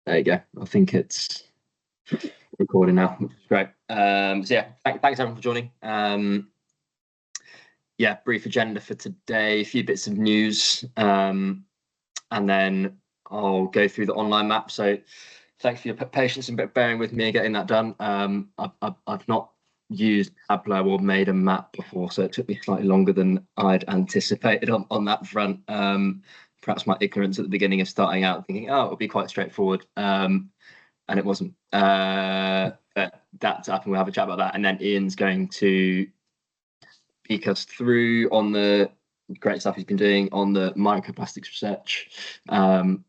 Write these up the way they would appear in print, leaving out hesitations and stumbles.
There you go. I think it's recording now, which is great. So yeah, thanks everyone for joining. Yeah, brief agenda for today, a few bits of news, and then I'll go through the online map. So thanks for your patience and bearing with me getting that done. I've not used Tableau or made a map before, so it took me slightly longer than I'd anticipated on that front. Perhaps my ignorance at the beginning of starting out, thinking, oh, it'll be quite straightforward, and it wasn't. But that's up, and we'll have a chat about that. And then Ian's going to speak us through on the great stuff he's been doing on the microplastics research,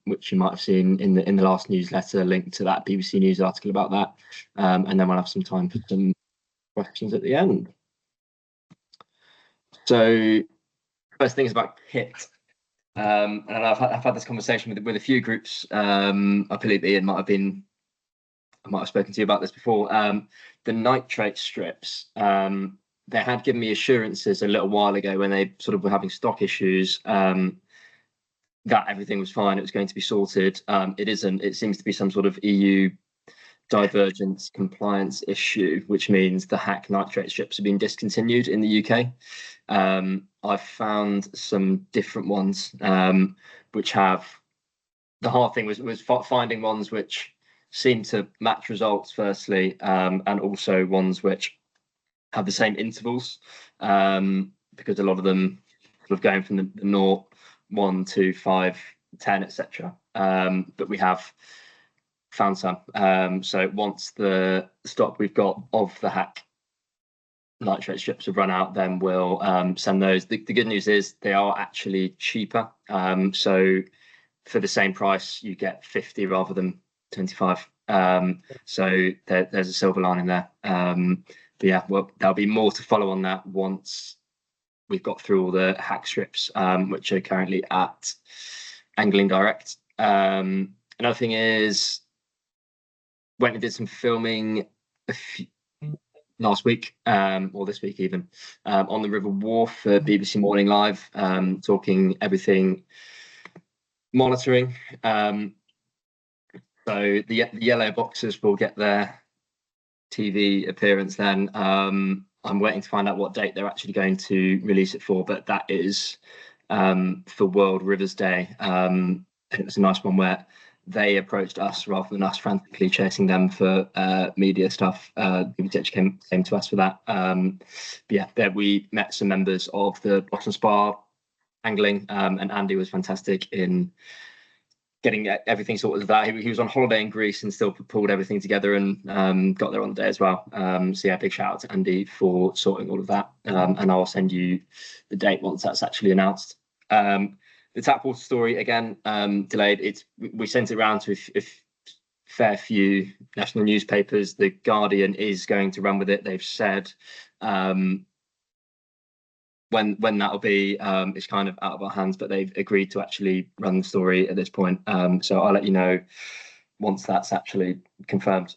which you might have seen in the last newsletter, linked to that BBC News article about that. And then we'll have some time for some questions at the end. So first thing is about kit. And I've had this conversation with a few groups. I believe Ian might have spoken to you about this before. The nitrate strips. They had given me assurances a little while ago when they sort of were having stock issues, that everything was fine, it was going to be sorted. It isn't. It seems to be some sort of EU divergence compliance issue, which means the hack nitrate strips have been discontinued in the UK. I've found some different ones, which have, the hard thing was finding ones which seem to match results firstly, and also ones which have the same intervals, because a lot of them sort of going from the 0, 1 to 5, 10, etc. But we have found some. So once the stock we've got of the hack nitrate strips have run out, then we'll send those. The good news is they are actually cheaper. So for the same price, you get 50 rather than 25. So there's a silver lining there. But yeah, well, there'll be more to follow on that once we've got through all the hack strips, which are currently at Angling Direct. Another thing is, went and did some filming last week, or this week even, on the River Wharf for BBC Morning Live, talking everything monitoring. So the yellow boxes will get their TV appearance then. I'm waiting to find out what date they're actually going to release it for, but that is for World Rivers Day. It was a nice one where they approached us rather than us frantically chasing them for media stuff. BBC came to us for that. But yeah, there we met some members of the Boston Spa angling, and Andy was fantastic in getting everything sorted of that. He was on holiday in Greece and still pulled everything together and got there on the day as well. So yeah, big shout out to Andy for sorting all of that. And I'll send you the date once that's actually announced. The tap water story, again, delayed. We sent it around to a fair few national newspapers. The Guardian is going to run with it. They've said when that'll be, it's kind of out of our hands, but they've agreed to actually run the story at this point. So I'll let you know once that's actually confirmed.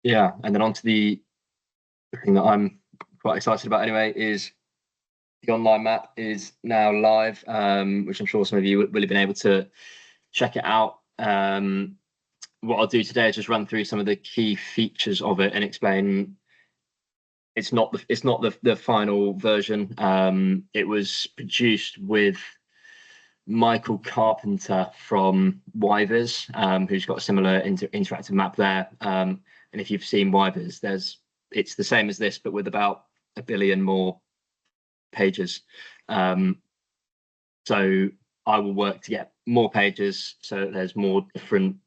Yeah, and then on to the thing that I'm quite excited about anyway is the online map is now live, which I'm sure some of you will have been able to check it out. What I'll do today is just run through some of the key features of it and explain it's not the final version. It was produced with Michael Carpenter from Wyvers, who's got a similar interactive map there. And if you've seen Wyvers, it's the same as this, but with about 1 billion more pages. So I will work to get more pages, so there's more different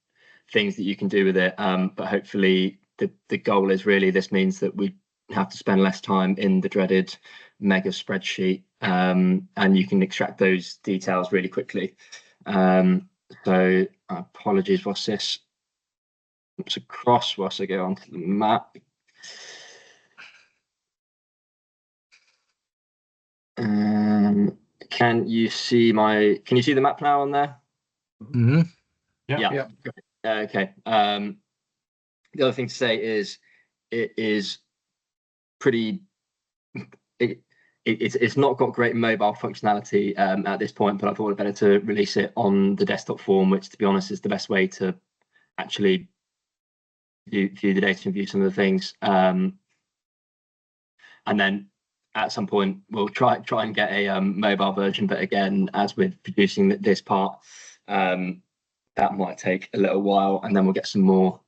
things that you can do with it. But hopefully the goal is really, this means that we have to spend less time in the dreaded mega spreadsheet, and you can extract those details really quickly. So apologies whilst this looks across whilst I go onto the map. Can you see the map now on there? Mm-hmm. Yeah. Okay. The other thing to say is it is pretty, it's not got great mobile functionality at this point, but I thought it better to release it on the desktop form, which, to be honest, is the best way to actually view the data and view some of the things. And then at some point we'll try and get a mobile version, but again, as with producing this part, that might take a little while, and then we'll get some more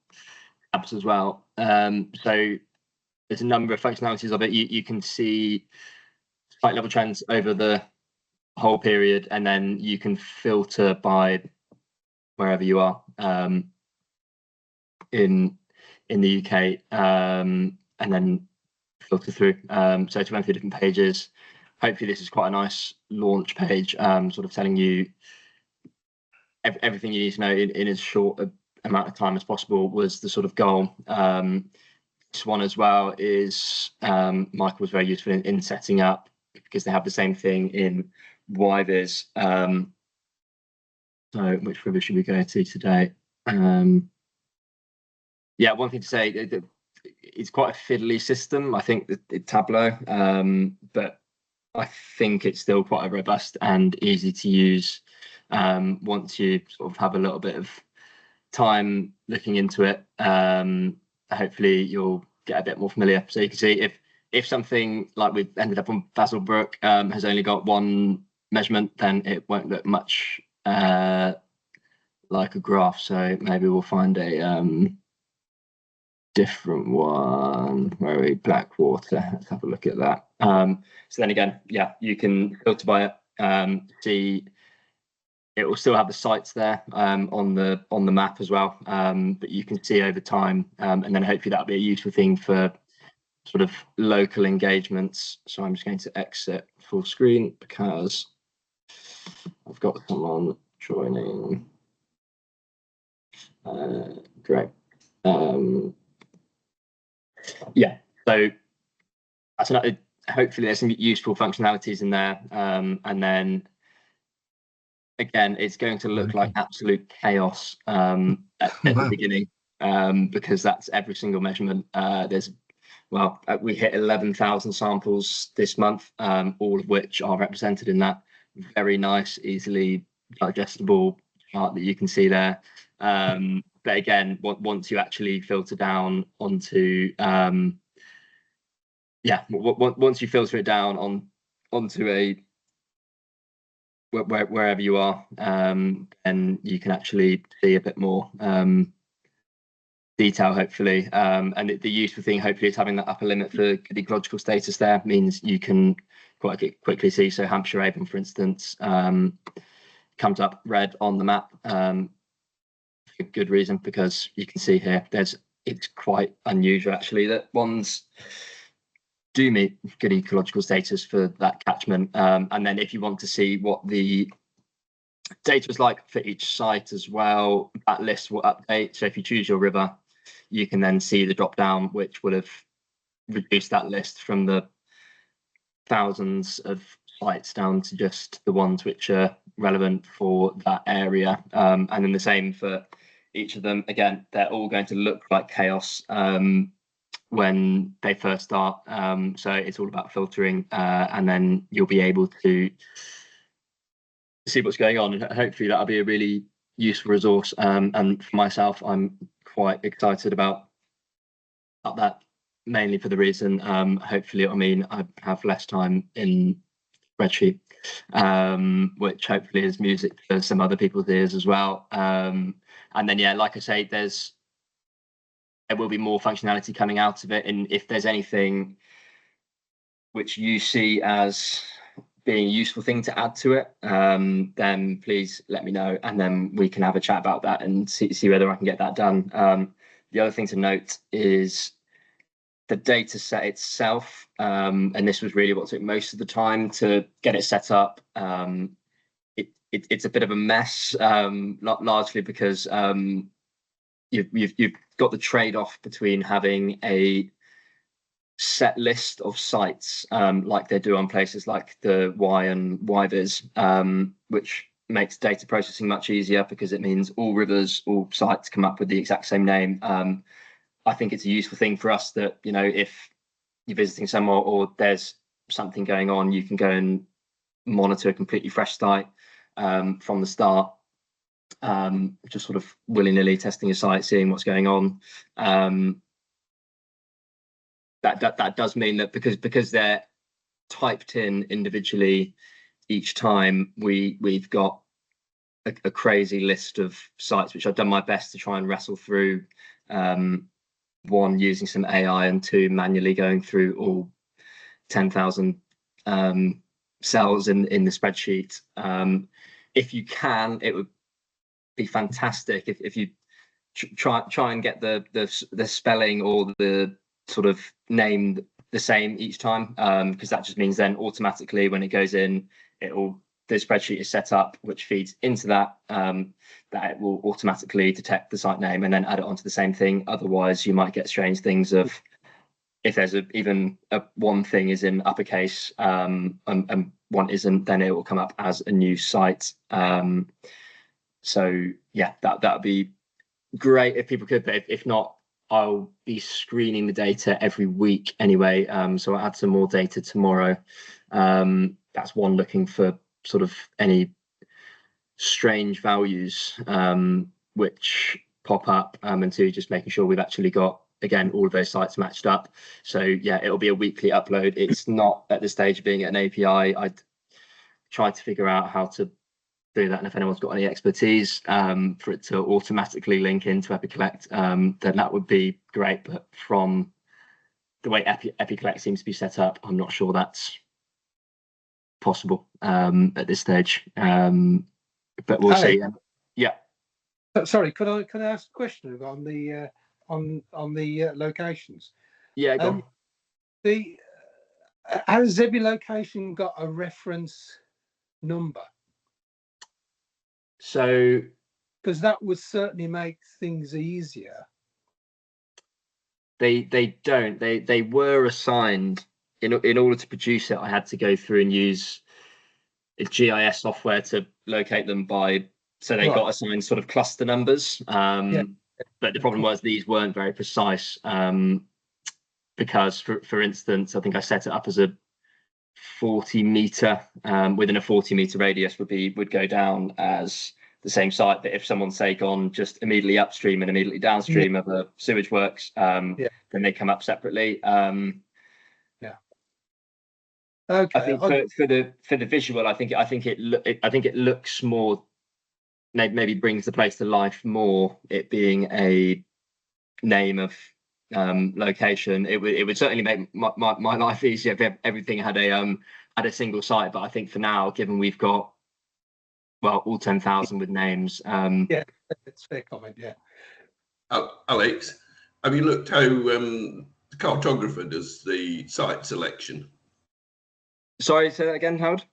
apps as well. So there's a number of functionalities of it. You can see site level trends over the whole period, and then you can filter by wherever you are in the UK, and then filter through. So to run through different pages. Hopefully this is quite a nice launch page, sort of telling you everything you need to know in as short amount of time as possible was the sort of goal. This one as well is Michael was very useful in setting up, because they have the same thing in YViz. So which river should we go to today? Yeah, one thing to say, it's quite a fiddly system. I think that Tableau, but I think it's still quite robust and easy to use once you sort of have a little bit of time looking into it. Hopefully you'll get a bit more familiar. So you can see if something like we've ended up on Basil Brook has only got one measurement, then it won't look much like a graph. So maybe we'll find a different one. Where are we? Blackwater. Let's have a look at that. So then again, yeah, you can filter by it. See, it will still have the sites there on the map as well, but you can see over time, and then hopefully that'll be a useful thing for sort of local engagements. So I'm just going to exit full screen because I've got someone joining. Great. Yeah, so that's another, hopefully there's some useful functionalities in there, and then again, it's going to look like absolute chaos at the beginning, because that's every single measurement. We hit 11,000 samples this month, all of which are represented in that very nice, easily digestible chart that you can see there. But again, once you actually filter down onto, once you filter it down onto a wherever you are, and you can actually see a bit more detail, hopefully. And the useful thing, hopefully, is having that upper limit for good ecological status there means you can quite quickly see. So Hampshire Avon, for instance, comes up red on the map for good reason, because you can see here it's quite unusual actually that ones do meet good ecological status for that catchment. And then if you want to see what the data is like for each site as well, that list will update. So if you choose your river, you can then see the drop down, which would have reduced that list from the thousands of sites down to just the ones which are relevant for that area. And then the same for each of them. Again, they're all going to look like chaos when they first start. So it's all about filtering, and then you'll be able to see what's going on, and hopefully that'll be a really useful resource. And for myself, I'm quite excited about that, mainly for the reason, hopefully it'll mean I have less time in spreadsheet, which hopefully is music for some other people's ears as well. And then, yeah, like I say, there will be more functionality coming out of it, and if there's anything which you see as being a useful thing to add to it, then please let me know, and then we can have a chat about that and see whether I can get that done. The other thing to note is the data set itself, and this was really what took most of the time to get it set up. It's a bit of a mess, largely because you've got the trade-off between having a set list of sites, like they do on places like the Y and YViz, which makes data processing much easier because it means all rivers, all sites come up with the exact same name. I think it's a useful thing for us that, if you're visiting somewhere or there's something going on, you can go and monitor a completely fresh site from the start. Just sort of willy-nilly testing a site, seeing what's going on. That does mean that because they're typed in individually each time, we've got a crazy list of sites which I've done my best to try and wrestle through. One, using some AI, and two, manually going through all 10,000 cells in the spreadsheet. If you can, it would be fantastic if you try and get the spelling or the sort of name the same each time, because that just means then automatically when it goes in, the spreadsheet is set up which feeds into that, that it will automatically detect the site name and then add it onto the same thing. Otherwise, you might get strange things of, if there's even one thing is in uppercase and one isn't, then it will come up as a new site. So yeah, that would be great if people could, but if not, I'll be screening the data every week anyway. So I'll add some more data tomorrow. That's one, looking for sort of any strange values which pop up, and two, just making sure we've actually got, again, all of those sites matched up. So yeah, it'll be a weekly upload. It's not at the stage of being an API. I'd tried to figure out how to do that, and if anyone's got any expertise for it to automatically link into EpiCollect, then that would be great. But from the way EpiCollect seems to be set up, I'm not sure that's possible at this stage. But we'll see. Yeah. Sorry, could I ask a question on the locations? Yeah. Go on. Has every location got a reference number? So, because that would certainly make things easier. They don't. They were assigned in order to produce it. I had to go through and use a GIS software to locate them by. So they got assigned sort of cluster numbers. But the problem was these weren't very precise. Because for instance, I think I set it up as a 40 meter, within a 40 meter radius would go down as the same site. But if someone's, say, gone just immediately upstream and immediately downstream of a sewage works, then they come up separately. Okay. I think for the visual, I think it looks more, maybe brings the place to life more, it being a name of location. It would certainly make my life easier if everything had a single site. But I think for now, given we've got, well, all 10,000 with names. Yeah, it's a fair comment. Yeah. Alex, have you looked how the cartographer does the site selection? Sorry, say that again, Howard.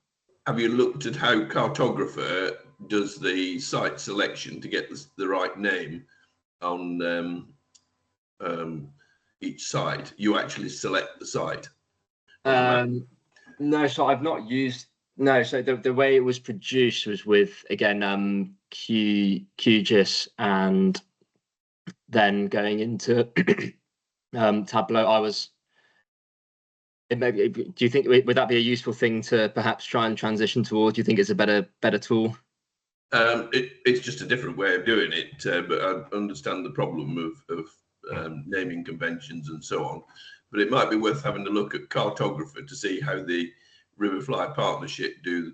Have you looked at how cartographer does the site selection to get the right name on each site? You actually select the site. No, so I've not used. No, so the way it was produced was with, again, QGIS, and then going into Tableau. Maybe, do you think, would that be a useful thing to perhaps try and transition towards? Do you think it's a better tool? It's just a different way of doing it, but I understand the problem of naming conventions and so on. But it might be worth having a look at cartographer to see how the Riverfly partnership do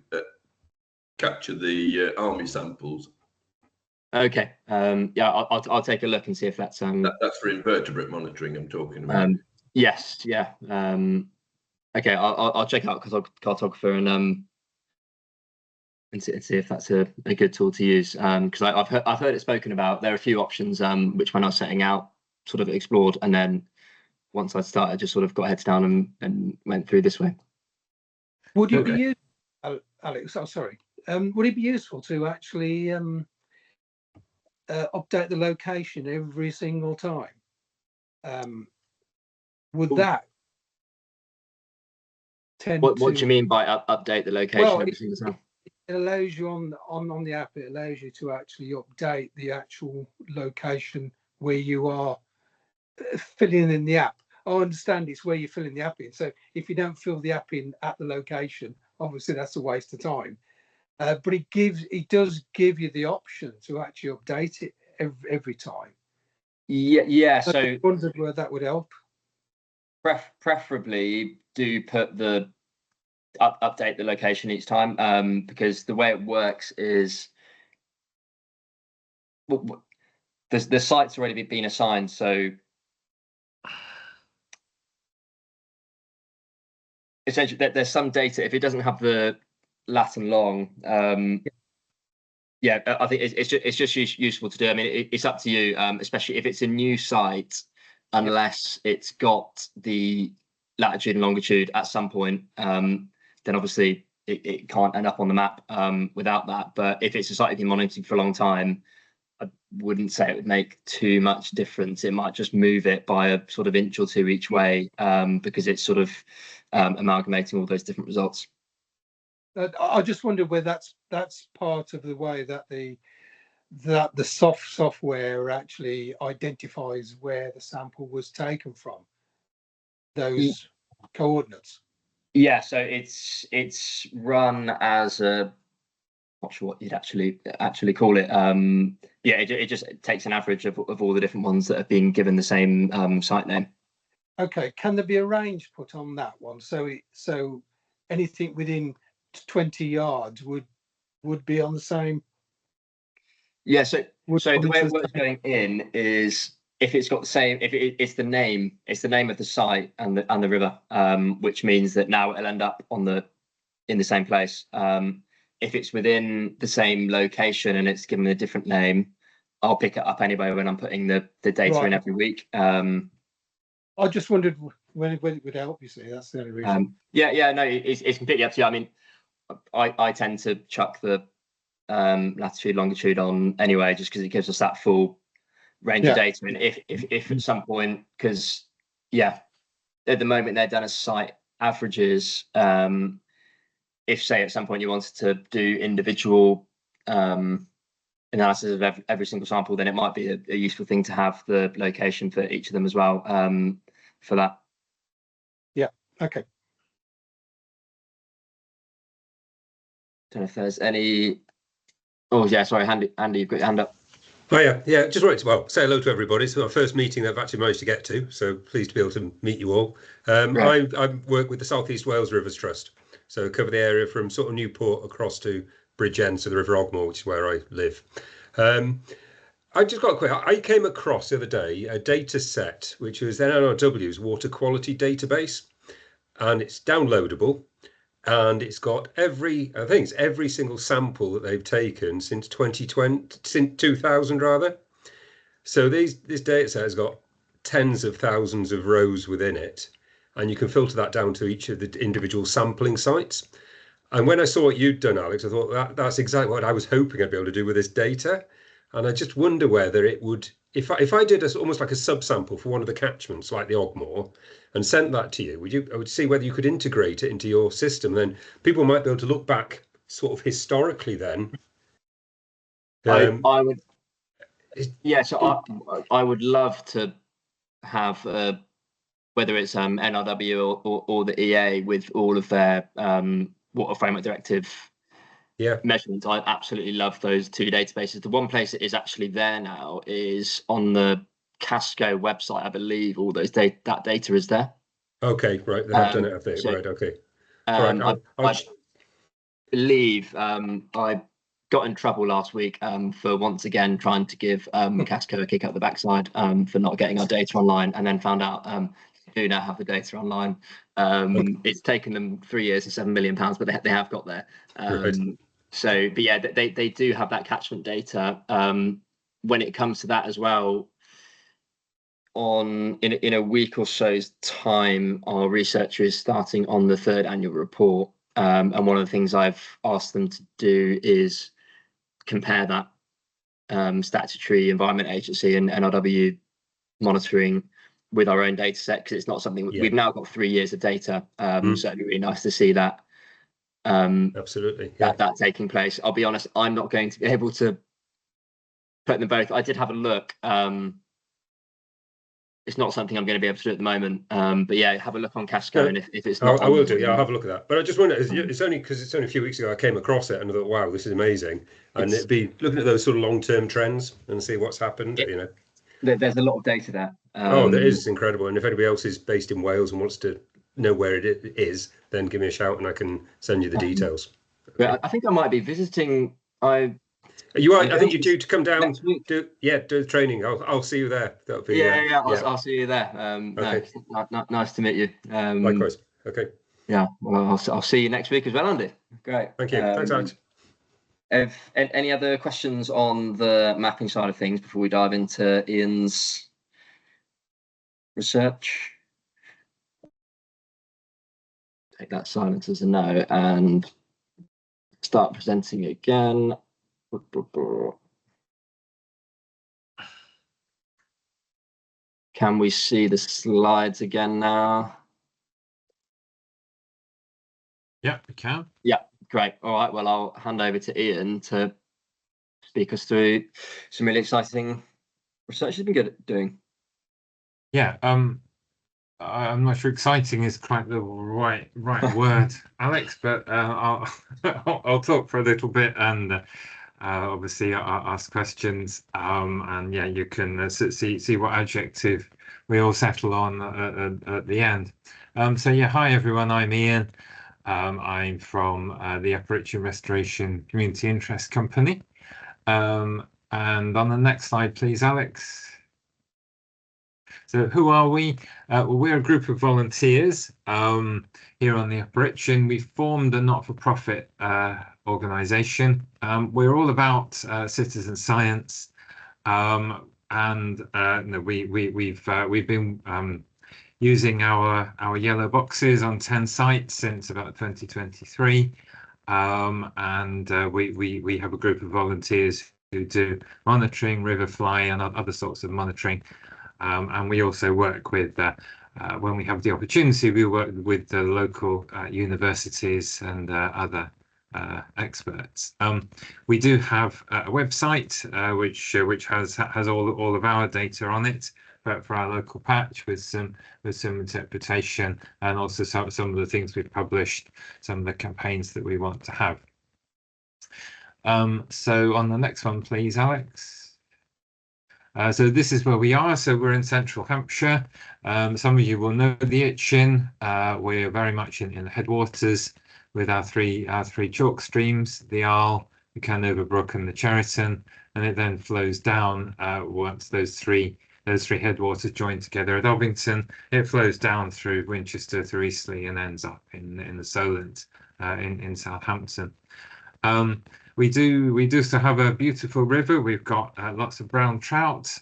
capture the army samples. Okay. Yeah, I'll take a look and see if that's that's for invertebrate monitoring I'm talking about. Yes. Yeah. Okay. I'll check out cartographer and see if that's a good tool to use. Because I've heard it spoken about. There are a few options which, when I was setting out, sort of explored, and then once I started, just sort of got heads down and went through this way. Would it be useful, Alex? Oh, sorry. Would it be useful to actually update the location every single time? Would that tend What do you mean by update the location every single time? It allows you on the app. It allows you to actually update the actual location where you are filling in the app. I understand it's where you're filling the app in. So if you don't fill the app in at the location, obviously that's a waste of time. But it does give you the option to actually update it every time. Yeah. I So wondered where that would help. preferably do put the update the location each time, because the way it works is the site's already been assigned, so essentially there's some data. If it doesn't have the lat and long, yeah, I think it's just useful to do. I mean, it's up to you, especially if it's a new site, unless it's got the latitude and longitude at some point, then obviously it can't end up on the map without that. But if it's a site you've been monitoring for a long time, I wouldn't say it would make too much difference. It might just move it by a sort of inch or two each way, because it's sort of amalgamating all those different results. I just wonder where that's part of the way that the software actually identifies where the sample was taken from, those coordinates. Yeah, so it's run as a, not sure what you'd actually call it. Yeah, it just takes an average of all the different ones that have been given the same site name. Okay, can there be a range put on that one? So anything within 20 yards would be on the same. Yeah, so the way it into works going in is if it's got the same, if it's the name of the site and the river, which means that now it'll end up in the same place. If it's within the same location and it's given a different name, I'll pick it up anyway when I'm putting the data in every week. I just wondered when it would help. You see, that's the only reason. Yeah, no, it's completely up to you. I mean, I tend to chuck the latitude, longitude on anyway, just because it gives us that full range of data. And if at some point, because at the moment they're done as site averages. If say at some point you wanted to do individual analysis of every single sample, then it might be a useful thing to have the location for each of them as well, for that. Yeah. Okay. Don't know if there's any. Oh yeah, sorry, Andy, you've got your hand up. Oh yeah, just wanted to say hello to everybody. It's our first meeting I've actually managed to get to, so pleased to be able to meet you all. Right. I work with the South East Wales Rivers Trust, so cover the area from sort of Newport across to Bridgend, so the River Ogmore, which is where I live. I just got a quick. I came across the other day a data set which was NRW's water quality database, and it's downloadable. And it's got every single sample that they've taken since 2020, since 2000 rather. So this data set has got tens of thousands of rows within it, and you can filter that down to each of the individual sampling sites. And when I saw what you'd done, Alex, I thought that's exactly what I was hoping I'd be able to do with this data. And I just wonder whether it would, if I did almost like a subsample for one of the catchments, like the Ogmore, and sent that to you, I would see whether you could integrate it into your system. Then people might be able to look back sort of historically then. I would, yeah, so I would love to have whether it's NRW or the EA with all of their Water Framework Directive measurements. I absolutely love those two databases. The one place that is actually there now is on the Casco website, I believe. All those that data is there. Okay, right. They have done it, have they? So, right. Okay. All right. I believe I got in trouble last week for once again trying to give Casco a kick up the backside for not getting our data online, and then found out do now have the data online. It's taken them 3 years and £7 million, but they have got there. Right. So, but yeah, they do have that catchment data. When it comes to that as well, in a week or so's time, our researcher is starting on the 3rd annual report, and one of the things I've asked them to do is compare that statutory Environment Agency and NRW monitoring with our own data set, because it's not something we've now got 3 years of data. So it'd be really nice to see that. Absolutely. That taking place. I'll be honest, I'm not going to be able to put them both. I did have a look. it's not something I'm going to be able to do at the moment. But yeah, have a look on Casco, and if it's not, I will do. Yeah, I'll have a look at that. But I just wonder, it's only because it's only a few weeks ago I came across it and I thought, wow, this is amazing. And it'd be looking at those sort of long-term trends and see what's happened. You know, there's a lot of data there. That is incredible. And if anybody else is based in Wales and wants to know where it is, then give me a shout and I can send you the details. But I think I might be visiting. I think you're due to come down. Do the training. I'll see you there. That'll be I'll see you there. Okay. No, nice to meet you. Likewise. Okay. Yeah. Well, I'll see you next week as well, Andy. Great. Thank you. Thanks, Alex. Any other questions on the mapping side of things before we dive into Ian's research? Take that silence as a no and start presenting again. Can we see the slides again now? Yeah, we can. Yeah, great. All right. Well, I'll hand over to Ian to speak us through some really exciting research he's been good at doing. Yeah. I'm not sure exciting is quite the right word, Alex, but I'll talk for a little bit and obviously ask questions. And yeah, you can see what adjective we all settle on at the end. So yeah, hi everyone. I'm Ian. I'm from the Apparition Restoration Community Interest Company. And on the next slide, please, Alex. So who are we? Well, we're a group of volunteers here on the Apparition. We formed a not-for-profit organisation. We're all about citizen science, and we've been using our yellow boxes on 10 sites since about 2023, and we have a group of volunteers who do monitoring, river fly, and other sorts of monitoring. And we also work with, when we have the opportunity, we work with the local universities and other experts. We do have a website which has all of our data on it for our local patch with some interpretation, and also some of the things we've published, some of the campaigns that we want to have. So on the next one, please, Alex. So this is where we are. So we're in central Hampshire. Some of you will know the Itchen. We're very much in the headwaters with our three chalk streams, the Arle, the Canover Brook, and the Cheriton, and it then flows down once those three headwaters join together at Ovington. It flows down through Winchester, through Eastleigh, and ends up in the Solent in Southampton. We do still have a beautiful river. We've got lots of brown trout.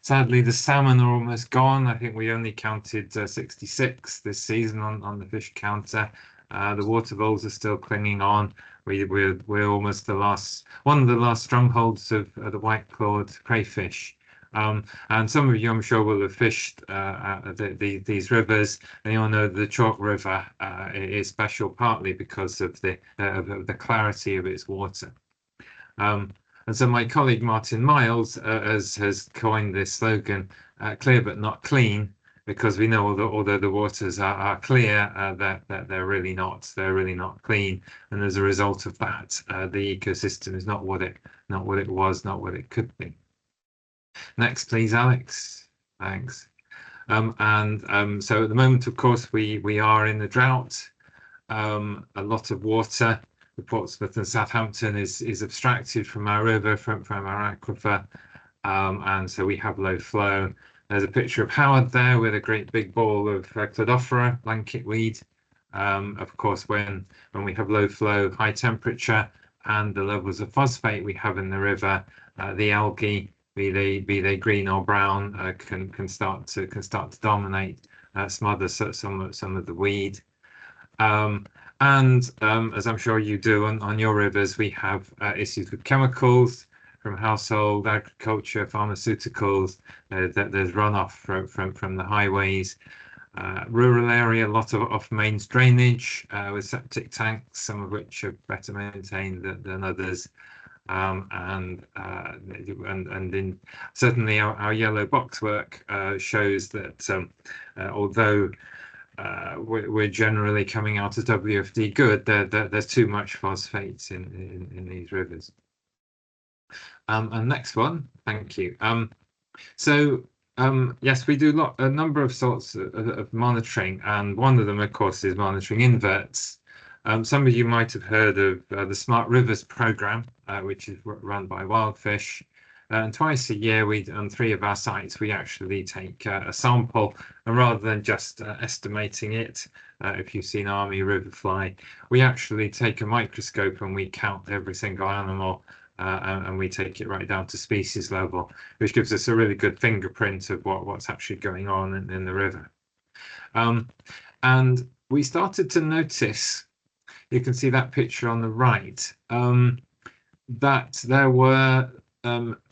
Sadly, the salmon are almost gone. I think we only counted 66 this season on the fish counter. The water voles are still clinging on. We're almost one of the last strongholds of the white-clawed crayfish. And some of you, I'm sure, will have fished these rivers, and you'll know the Chalk River is special partly because of the clarity of its water. And so my colleague Martin Miles has coined this slogan, "Clear but not clean," because we know although the waters are clear, that they're really not clean, and as a result of that, the ecosystem is not what it was, not what it could be. Next, please, Alex. Thanks. So at the moment, of course, we are in the drought. A lot of water. The Portsmouth and Southampton is abstracted from our river, from our aquifer, and so we have low flow. There's a picture of Howard there with a great big ball of Cladophora, blanket weed. Of course, when we have low flow, high temperature, and the levels of phosphate we have in the river, the algae, be they green or brown, can start to dominate, smother some of the weed. And as I'm sure you do on your rivers, we have issues with chemicals from household, agriculture, pharmaceuticals. There's runoff from the highways. Rural area, a lot of off-mains drainage with septic tanks, some of which are better maintained than others. and in certainly our yellow box work shows that although we're generally coming out as WFD good, there's too much phosphates in these rivers. And next one, thank you. Yes, we do a number of sorts of monitoring, and one of them, of course, is monitoring inverts. Some of you might have heard of the Smart Rivers program, which is run by Wildfish. And twice a year, on 3 of our sites, we actually take a sample, and rather than just estimating it, if you've seen Army Riverfly, we actually take a microscope and we count every single animal, and we take it right down to species level, which gives us a really good fingerprint of what's actually going on in the river. And we started to notice, you can see that picture on the right, that there were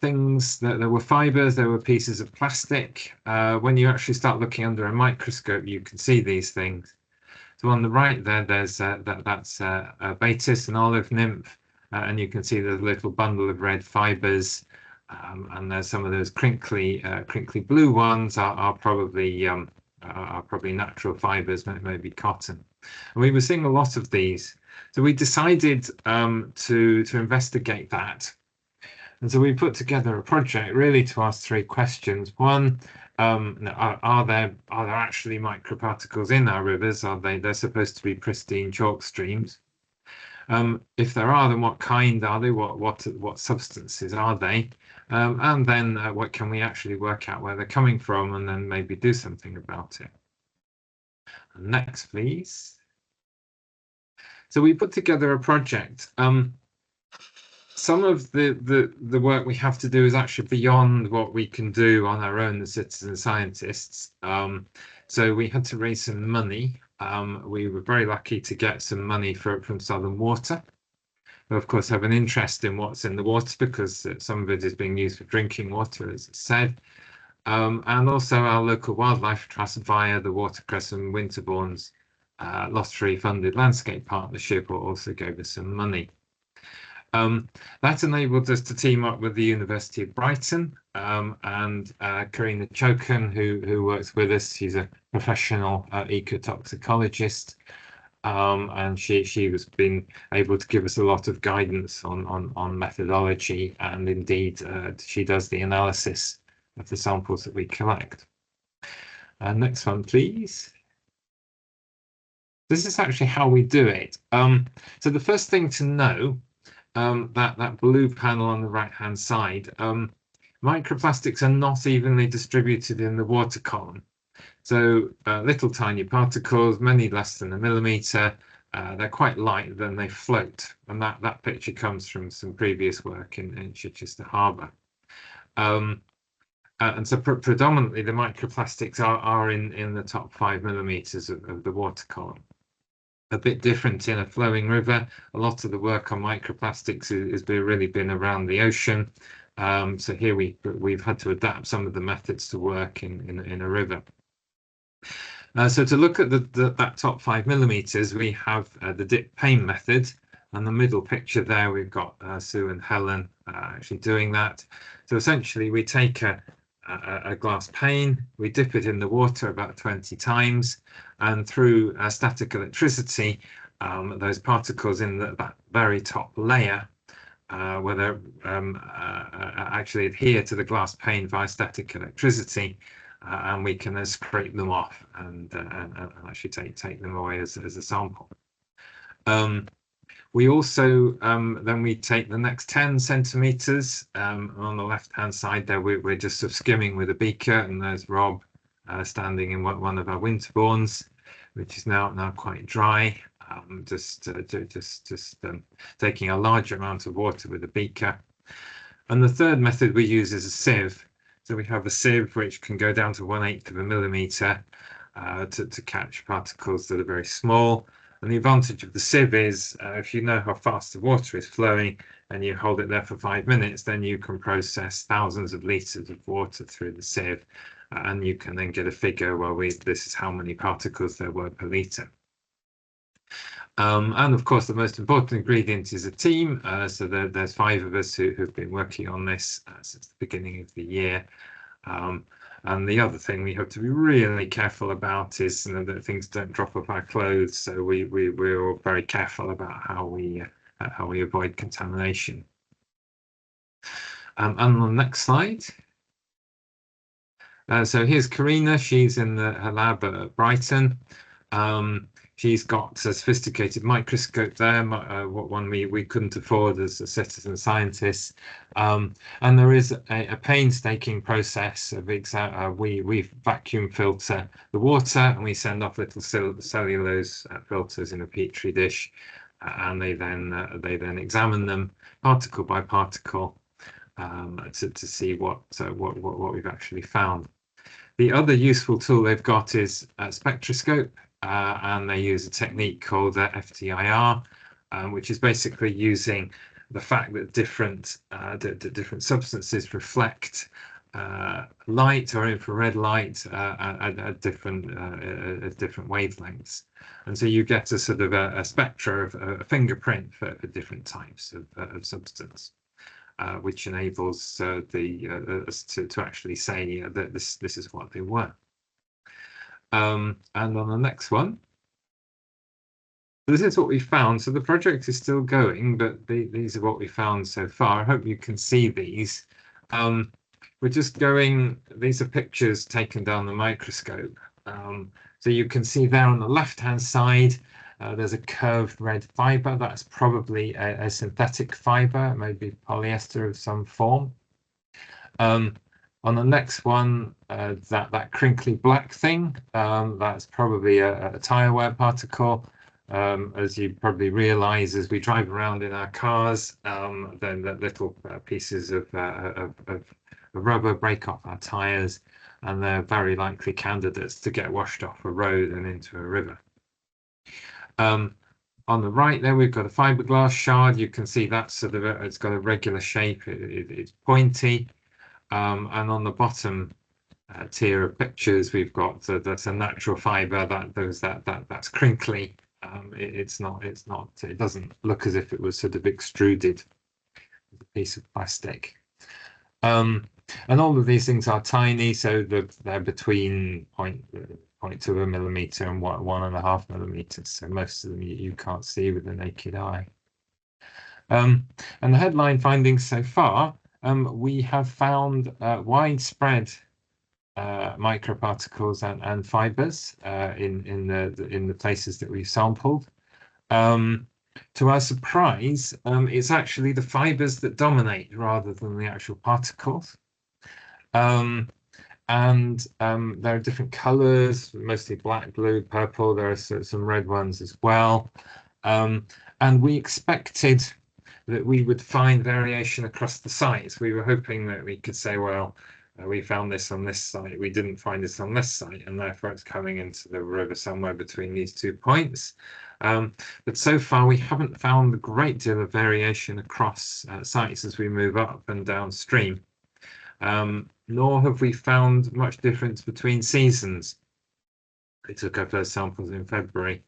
things, that there were fibers, there were pieces of plastic. When you actually start looking under a microscope, you can see these things. So on the right there, there's that's a Batis, an olive nymph, and you can see there's a little bundle of red fibers, and there's some of those crinkly blue ones are probably natural fibers, maybe cotton. And we were seeing a lot of these, so we decided to investigate that. And so we put together a project really to ask 3 questions. One, are there actually microparticles in our rivers? They're supposed to be pristine chalk streams? If there are, then what kind are they? What substances are they? And then what can we actually work out where they're coming from, and then maybe do something about it? Next, please. So we put together a project. Some of the work we have to do is actually beyond what we can do on our own as citizen scientists. So we had to raise some money. We were very lucky to get some money from Southern Water, who of course have an interest in what's in the water, because some of it is being used for drinking water, as I said. And also our local wildlife trust via the Watercress and Winterbourne's lottery funded landscape partnership also gave us some money. That enabled us to team up with the University of Brighton, and Karina Chokan, who works with us. She's a professional ecotoxicologist, and she has been able to give us a lot of guidance on methodology, and indeed she does the analysis of the samples that we collect. Next one, please. This is actually how we do it. So the first thing to know, that blue panel on the right-hand side, microplastics are not evenly distributed in the water column. So little tiny particles, many less than a millimetre, they're quite light, then they float. And that picture comes from some previous work in Chichester Harbour. And so predominantly the microplastics are in the top 5 millimetres of the water column. A bit different in a flowing river. A lot of the work on microplastics has really been around the ocean. So here we've had to adapt some of the methods to work in a river. So to look at that top 5 millimetres, we have the dip pane method. And the middle picture there, we've got Sue and Helen actually doing that. So essentially, we take a glass pane, we dip it in the water about 20 times, and through static electricity, those particles in that very top layer, where they actually adhere to the glass pane via static electricity, and we can then scrape them off and actually take them away as a sample. We also then we take the next 10 centimetres on the left-hand side there. We're just sort of skimming with a beaker, and there's Rob standing in one of our Winterbournes, which is now quite dry. Just taking a large amount of water with a beaker. And the third method we use is a sieve. So we have a sieve which can go down to 1/8 of a millimetre to catch particles that are very small. And the advantage of the sieve is if you know how fast the water is flowing and you hold it there for 5 minutes, then you can process thousands of litres of water through the sieve, and you can then get a figure, well, this is how many particles there were per litre. And of course, the most important ingredient is a team. So there's 5 of us who've been working on this since the beginning of the year. And the other thing we have to be really careful about is that things don't drop off our clothes. So we're all very careful about how we avoid contamination. And on the next slide. So here's Karina. She's in her lab at Brighton. She's got a sophisticated microscope there, what one we couldn't afford as a citizen scientist. And there is a painstaking process of we vacuum filter the water, and we send off little cellulose filters in a petri dish, and they then examine them particle by particle to see what we've actually found. The other useful tool they've got is a spectroscope. And they use a technique called FTIR, which is basically using the fact that different substances reflect light or infrared light at different wavelengths, and so you get a sort of a spectra of a fingerprint for different types of substance, which enables us to actually say that this is what they were. And on the next one, this is what we found. So the project is still going, but these are what we found so far. I hope you can see these. We're just going, these are pictures taken down the microscope. So you can see there on the left-hand side, there's a curved red fiber. That's probably a synthetic fiber, maybe polyester of some form. On the next one, that crinkly black thing, that's probably a tire wear particle. As you probably realize, as we drive around in our cars, then the little pieces of rubber break off our tires, and they're very likely candidates to get washed off a road and into a river. On the right there, we've got a fiberglass shard. You can see that's sort of it's got a regular shape. It's pointy. And on the bottom tier of pictures, we've got that's a natural fiber that's crinkly. It doesn't look as if it was sort of extruded with a piece of plastic. And all of these things are tiny, so they're between 0.2 millimeter and 1.5 millimeters. So most of them you can't see with the naked eye. And the headline findings so far. We have found widespread microparticles and fibers in the places that we've sampled. To our surprise, it's actually the fibers that dominate rather than the actual particles. And there are different colors, mostly black, blue, purple. There are some red ones as well. And we expected that we would find variation across the sites. We were hoping that we could say, well, we found this on this site, we didn't find this on this site, and therefore it's coming into the river somewhere between these 2 points. But so far we haven't found a great deal of variation across sites as we move up and downstream. Nor have we found much difference between seasons. We took our first samples in February.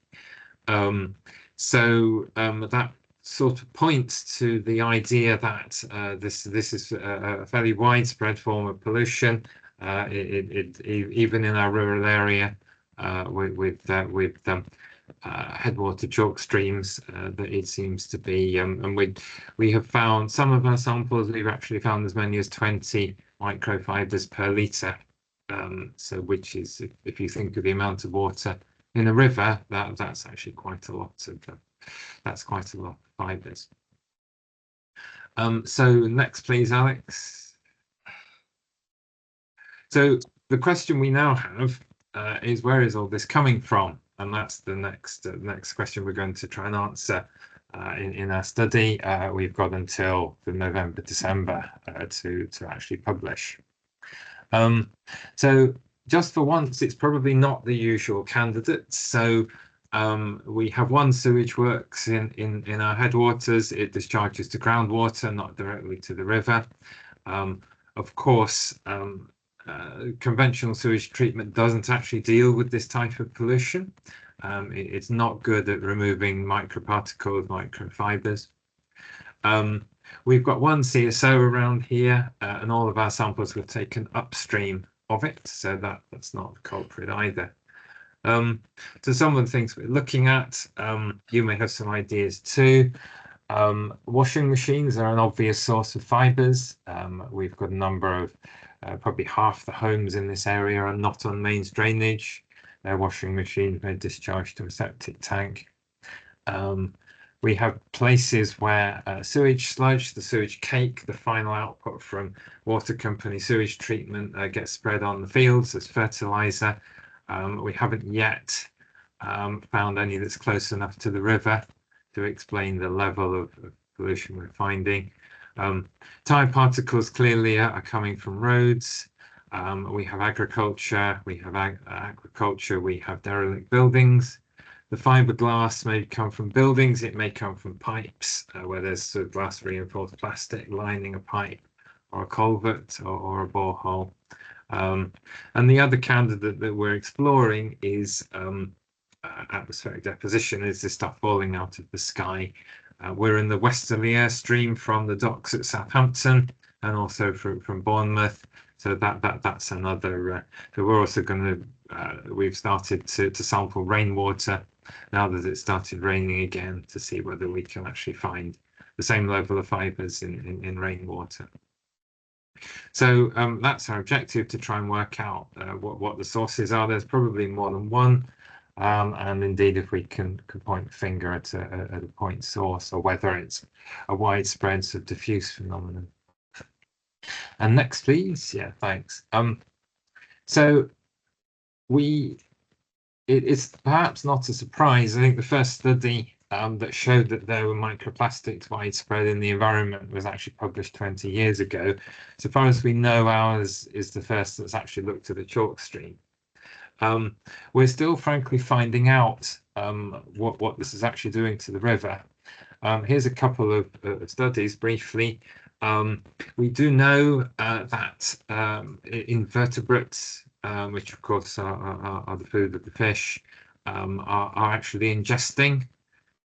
That sort of points to the idea that this is a fairly widespread form of pollution, even in our rural area with headwater chalk streams. That it seems to be, and we have found some of our samples. We've actually found as many as 20 microfibers per litre. So, which is, if you think of the amount of water in a river, that's actually quite a lot of. That's quite a lot of fibers. So next, please, Alex. So the question we now have is, where is all this coming from? And that's the next question we're going to try and answer in our study. We've got until the November, December to actually publish. So just for once, it's probably not the usual candidate. So we have one sewage works in our headwaters. It discharges to groundwater, not directly to the river. Of course, conventional sewage treatment doesn't actually deal with this type of pollution. It's not good at removing microparticles, microfibers. We've got one CSO around here, and all of our samples were taken upstream of it, so that's not the culprit either. So some of the things we're looking at, you may have some ideas too. Washing machines are an obvious source of fibers. We've got a number of, probably half the homes in this area are not on mains drainage. Their washing machines may discharge to a septic tank. We have places where sewage sludge, the sewage cake, the final output from water company sewage treatment gets spread on the fields as fertilizer. We haven't yet found any that's close enough to the river to explain the level of pollution we're finding. Tire particles clearly are coming from roads. We have agriculture, we have aquaculture, we have derelict buildings. The fiberglass may come from buildings, it may come from pipes where there's sort of glass reinforced plastic lining a pipe or a culvert or a borehole. And the other candidate that we're exploring is atmospheric deposition, is this stuff falling out of the sky. We're in the westerly airstream from the docks at Southampton and also from Bournemouth. So that's another. So we're also going to. We've started to sample rainwater now that it started raining again to see whether we can actually find the same level of fibers in rainwater. So that's our objective, to try and work out what the sources are. There's probably more than one. And indeed, if we can point the finger at a point source, or whether it's a widespread sort of diffuse phenomenon. And next, please. Yeah, thanks. So it's perhaps not a surprise. I think the first study that showed that there were microplastics widespread in the environment was actually published 20 years ago. So far as we know, ours is the first that's actually looked at a chalk stream. We're still, frankly, finding out what this is actually doing to the river. Here's a couple of studies briefly. We do know that invertebrates, which of course are the food of the fish, are actually ingesting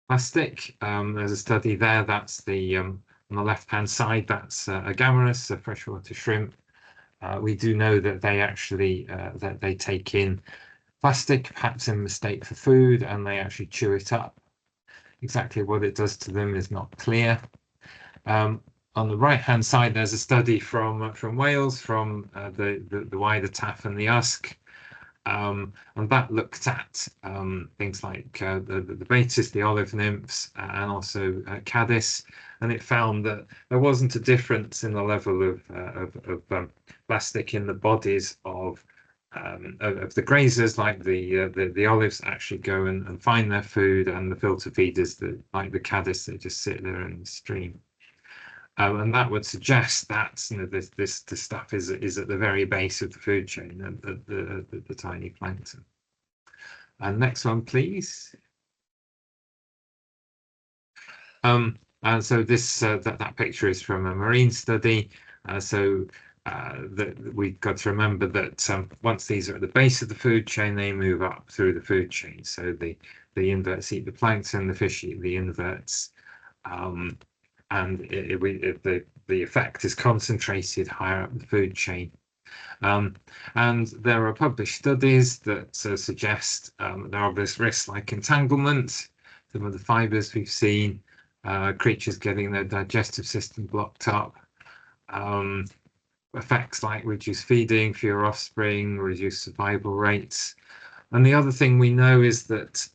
plastic. There's a study there. That's on the left-hand side. That's agamarus, a freshwater shrimp. We do know that they actually that they take in plastic, perhaps in mistake for food, and they actually chew it up. Exactly what it does to them is not clear. On the right-hand side, there's a study from Wales, from the wider Taff and the Usk, and that looked at things like the Batis, the olive nymphs, and also caddis, and it found that there wasn't a difference in the level of plastic in the bodies of the grazers, like the olives actually go and find their food, and the filter feeders, like the caddis, they just sit there in the stream. And that would suggest that this stuff is at the very base of the food chain, the tiny plankton. And next one, please. And so this that picture is from a marine study. We've got to remember that once these are at the base of the food chain, they move up through the food chain. So the inverts eat the plankton, the fish eat the inverts. And the effect is concentrated higher up the food chain. And there are published studies that suggest there are obvious risks like entanglement, some of the fibers we've seen, creatures getting their digestive system blocked up, effects like reduced feeding, fewer offspring, reduced survival rates. And the other thing we know is that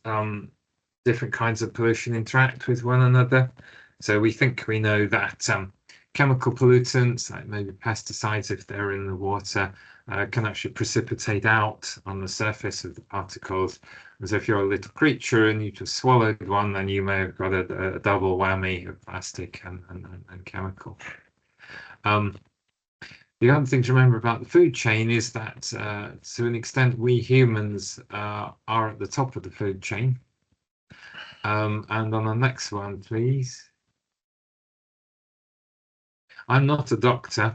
different kinds of pollution interact with one another. So we think we know that chemical pollutants, like maybe pesticides, if they're in the water, can actually precipitate out on the surface of the particles. And so if you're a little creature and you just swallowed one, then you may have got a double whammy of plastic and chemical. The other thing to remember about the food chain is that to an extent we humans are at the top of the food chain. And on the next one, please. I'm not a doctor,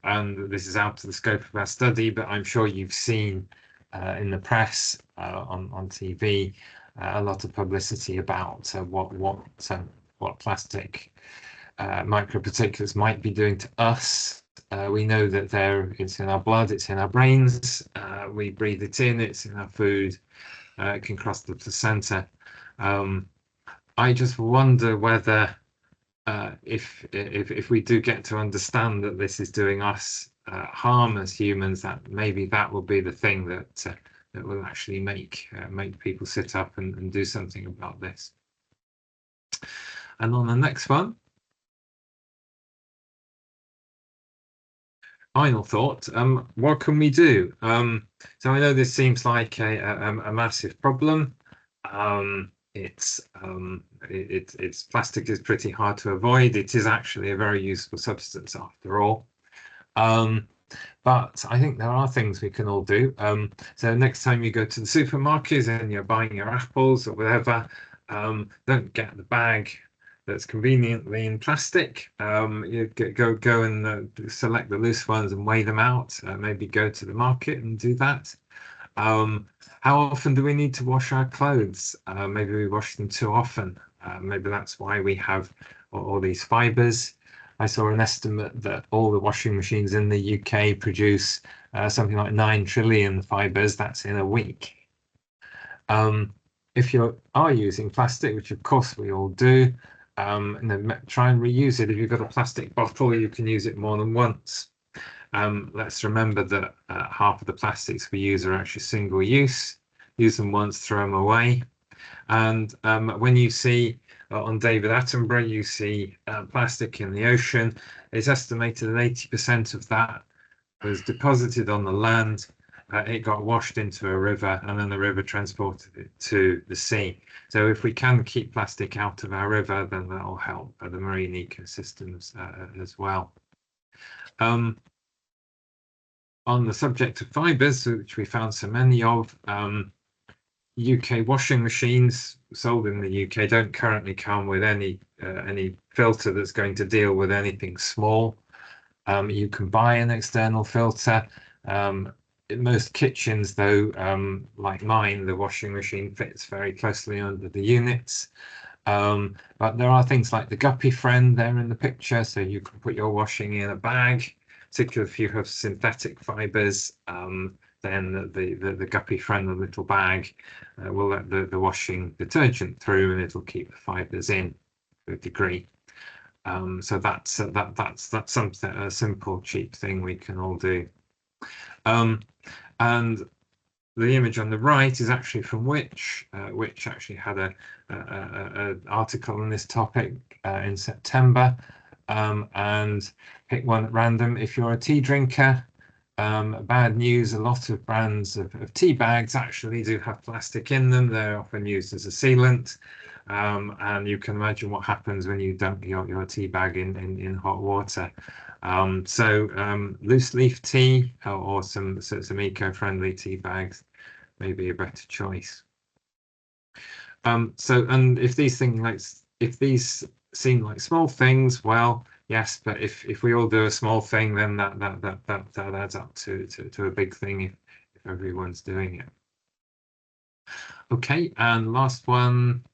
and this is out of the scope of our study, but I'm sure you've seen in the press, on TV, a lot of publicity about what plastic microparticulates might be doing to us. We know that it's in our blood, it's in our brains, we breathe it in, it's in our food, it can cross the placenta. I just wonder whether if we do get to understand that this is doing us harm as humans, that maybe that will be the thing that will actually make people sit up and do something about this. And on the next one, final thought, what can we do? So I know this seems like a massive problem. It's plastic is pretty hard to avoid. It is actually a very useful substance after all. But I think there are things we can all do. So next time you go to the supermarket and you're buying your apples or whatever, don't get the bag that's conveniently in plastic. You go and select the loose ones and weigh them out. Maybe go to the market and do that. How often do we need to wash our clothes? Maybe we wash them too often. Maybe that's why we have all these fibers. I saw an estimate that all the washing machines in the UK produce something like 9 trillion fibers. That's in a week. If you are using plastic, which of course we all do, try and reuse it. If you've got a plastic bottle, you can use it more than once. Let's remember that half of the plastics we use are actually single use. Use them once, throw them away. And when you see on David Attenborough, you see plastic in the ocean, it's estimated that 80% of that was deposited on the land. It got washed into a river, and then the river transported it to the sea. So if we can keep plastic out of our river, then that will help the marine ecosystems as well. On the subject of fibers, which we found so many of, UK washing machines sold in the UK don't currently come with any filter that's going to deal with anything small. You can buy an external filter. In most kitchens, though, like mine, the washing machine fits very closely under the units. But there are things like the Guppy Friend there in the picture, so you can put your washing in a bag, particularly if you have synthetic fibers. Then the Guppy Friend, the little bag, will let the washing detergent through, and it'll keep the fibers in to a degree. So that's something, a simple, cheap thing we can all do. And the image on the right is actually from Which actually had an article on this topic in September, and pick one at random. If you're a tea drinker, bad news, a lot of brands of tea bags actually do have plastic in them. They're often used as a sealant, and you can imagine what happens when you dump your tea bag in hot water. So loose leaf tea or some eco-friendly tea bags may be a better choice. And if these seem like small things, well, yes, but if we all do a small thing, then that adds up to a big thing if everyone's doing it. Okay, and last one,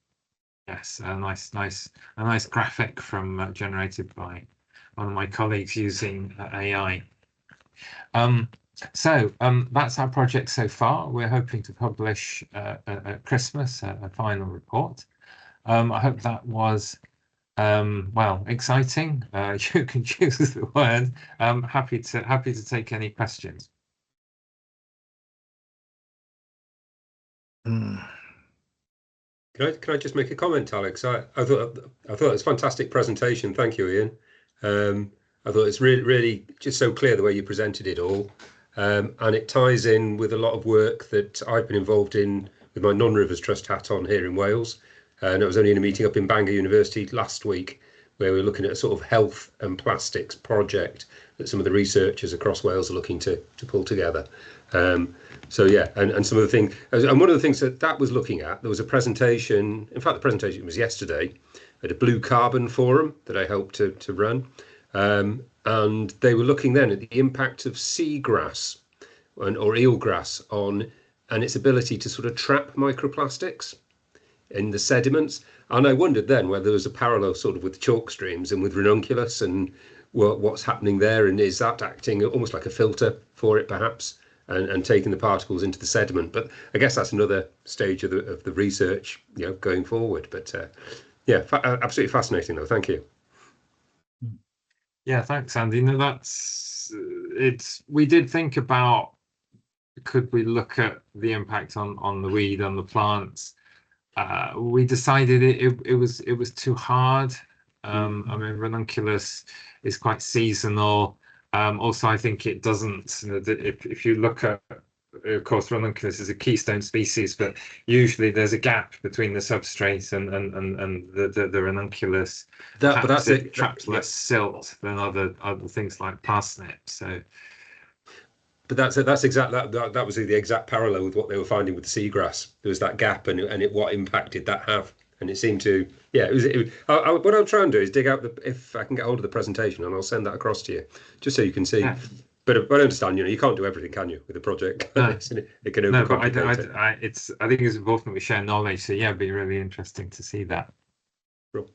yes, a nice graphic from generated by one of my colleagues using AI. So that's our project so far. We're hoping to publish at Christmas a final report. I hope that was well, exciting. You can choose the word. Happy to take any questions. Can I just make a comment, Alex? I thought it was a fantastic presentation. Thank you, Ian. I thought it's really just so clear the way you presented it all, and it ties in with a lot of work that I've been involved in with my Non-Rivers Trust hat on here in Wales. And I was only in a meeting up in Bangor University last week where we were looking at a sort of health and plastics project that some of the researchers across Wales are looking to pull together. So yeah, and some of the things, and one of the things that was looking at, there was a presentation, in fact the presentation was yesterday at a Blue Carbon Forum that I helped to run, and they were looking then at the impact of seagrass or eelgrass on and its ability to sort of trap microplastics in the sediments. And I wondered then whether there was a parallel sort of with chalk streams and with ranunculus, and what's happening there, and is that acting almost like a filter for it perhaps, and taking the particles into the sediment. But I guess that's another stage of the research, you know, going forward. But yeah, absolutely fascinating though. Thank you. Yeah, thanks, Andy. No, that's we did think about, could we look at the impact on the weed, on the plants. We decided it was too hard. I mean, ranunculus is quite seasonal. Also, I think it doesn't, if you look at, of course, ranunculus is a keystone species, but usually there's a gap between the substrate and the ranunculus. But that's it traps less silt than other things like parsnip. So, but that's exactly that was the exact parallel with what they were finding with the seagrass. There was that gap, and what impact did that have? And it seemed to, yeah, what I'll try and do is dig out if I can get hold of the presentation, and I'll send that across to you, just so you can see. Yeah. But I understand, you know, you can't do everything, can you, with a project? No. It can No, but I think it's important we share knowledge. So yeah, it'd be really interesting to see that. Cool.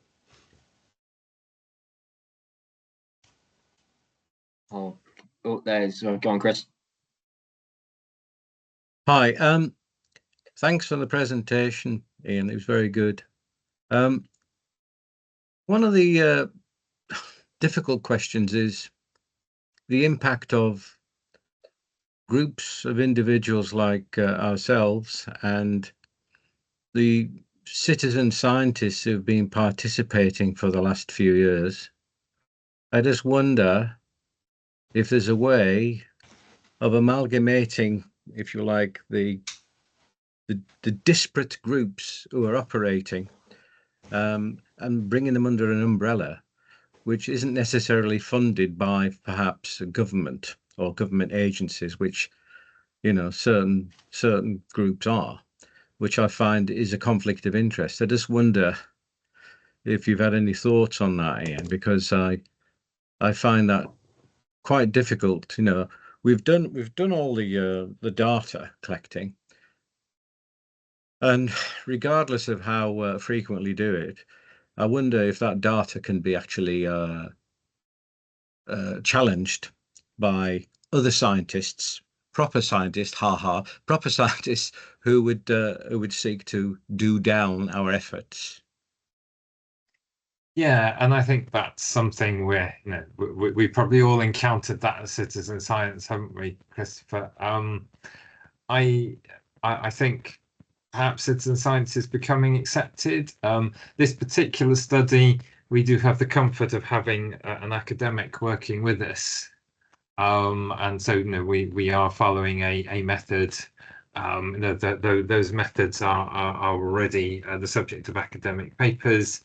Oh, there's go on, Chris. Hi, thanks for the presentation, Ian. It was very good. One of the difficult questions is the impact of groups of individuals like ourselves and the citizen scientists who've been participating for the last few years. I just wonder if there's a way of amalgamating, if you like, the disparate groups who are operating and bringing them under an umbrella, which isn't necessarily funded by perhaps a government or government agencies, which, you know, certain groups are, which I find is a conflict of interest. I just wonder if you've had any thoughts on that, Ian, because I find that quite difficult. You know, we've done all the data collecting, and regardless of how frequently do it, I wonder if that data can be actually challenged by other scientists, proper scientists, proper scientists who would seek to do down our efforts. Yeah, and I think that's something where, you know, we probably all encountered that as citizen science, haven't we, Christopher? I think perhaps citizen science is becoming accepted. This particular study, we do have the comfort of having an academic working with us, and so, you know, we are following a method. Those methods are already the subject of academic papers.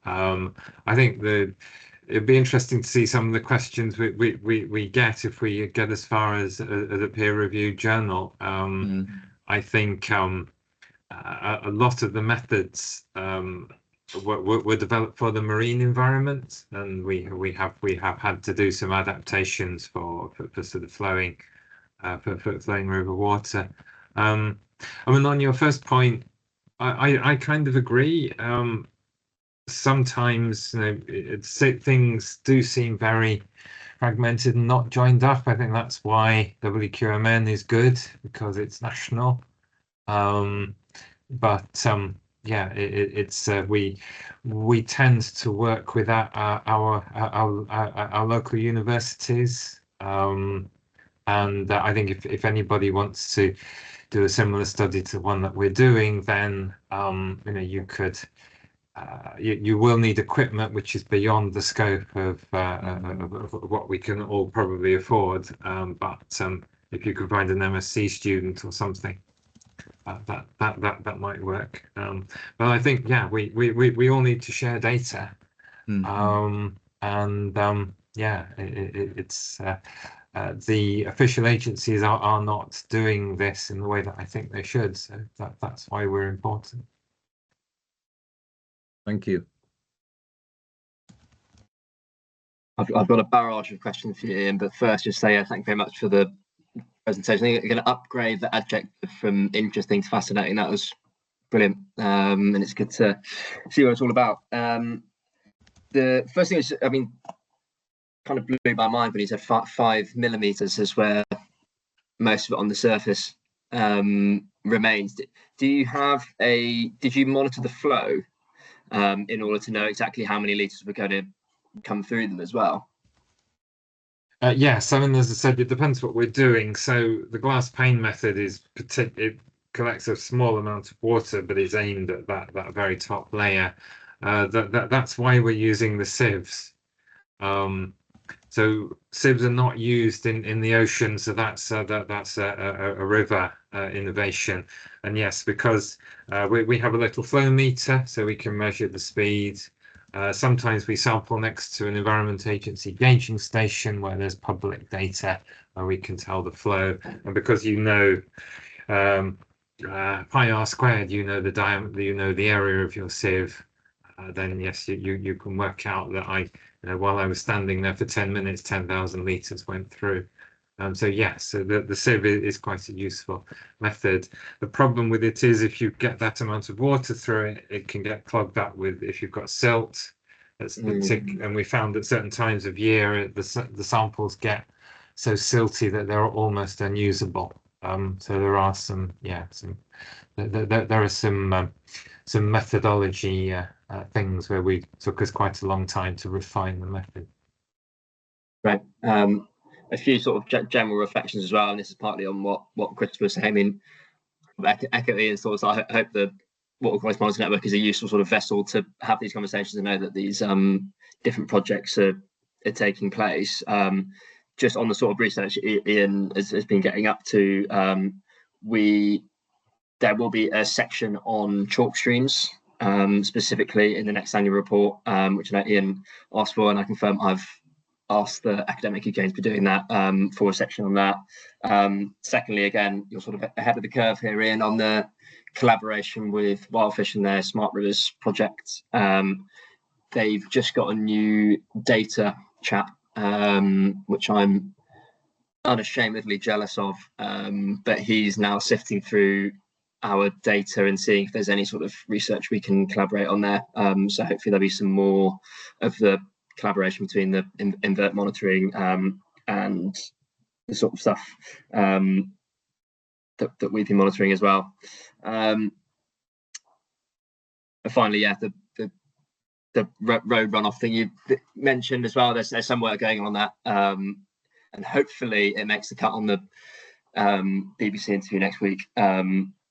I think it'd be interesting to see some of the questions we get if we get as far as a peer-reviewed journal. I think a lot of the methods were developed for the marine environment, and we have had to do some adaptations for sort of flowing river water. I mean, on your first point, I kind of agree. Sometimes, you know, things do seem very fragmented and not joined up. I think that's why WQMN is good, because it's national. Yeah, it's we tend to work with our local universities, and I think if anybody wants to do a similar study to one that we're doing, then you know, you could. You will need equipment which is beyond the scope of what we can all probably afford. But if you could find an MSc student or something, that might work. But I think, yeah, we all need to share data, and yeah, it's the official agencies are not doing this in the way that I think they should. So that's why we're important. Thank you. I've got a barrage of questions for you, Ian, but first just say thank you very much for the presentation. I think you're going to upgrade the adjective from interesting to fascinating. That was brilliant, and it's good to see what it's all about. The first thing is, I mean, kind of blew my mind when he said 5 millimeters is where most of it on the surface remains. Did you monitor the flow in order to know exactly how many litres were going to come through them as well? Yes, I mean, as I said, it depends what we're doing. So the glass pane method it collects a small amount of water, but it's aimed at that very top layer. That's why we're using the sieves. So sieves are not used in the ocean, so that's a river innovation. And yes, because we have a little flow meter, so we can measure the speed. Sometimes we sample next to an Environment Agency gauging station where there's public data where we can tell the flow. And because pi r squared, the diameter, the area of your sieve, then yes, you can work out that while I was standing there for 10 minutes, 10,000 litres went through. So yes, so the sieve is quite a useful method. The problem with it is if you get that amount of water through it, it can get clogged up with if you've got silt. And we found at certain times of year the samples get so silty that they're almost unusable. So there are some methodology things where we took us quite a long time to refine the method. Right. A few sort of general reflections as well, and this is partly on what Chris was saying. I mean, echo Ian's thoughts. I hope the Water Quality Monitoring Network is a useful sort of vessel to have these conversations and know that these different projects are taking place. Just on the sort of research Ian has been getting up to, there will be a section on chalk streams, specifically in the next annual report, which I know Ian asked for, and I confirm I've asked the academic who came to be doing that for a section on that. Secondly, again, you're sort of ahead of the curve here, Ian, on the collaboration with Wildfish and their Smart Rivers project. They've just got a new data chap, which I'm unashamedly jealous of, but he's now sifting through our data and seeing if there's any sort of research we can collaborate on there. So hopefully there'll be some more of the collaboration between the invert monitoring and the sort of stuff that we've been monitoring as well. And finally, yeah, the road runoff thing you mentioned as well. There's some work going on that, and hopefully it makes the cut on the BBC interview next week.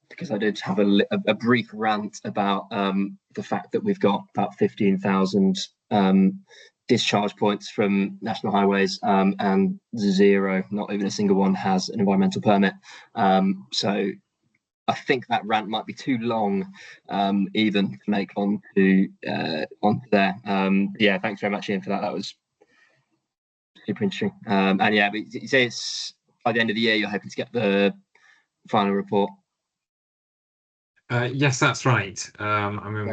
Because I did have a brief rant about the fact that we've got about 15,000 discharge points from national highways, and zero, not even a single one, has an environmental permit. So I think that rant might be too long, even to make onto there. Yeah, thanks very much, Ian, for that. That was super interesting. And yeah, but you say it's by the end of the year you're hoping to get the final report. Yes, that's right. I mean,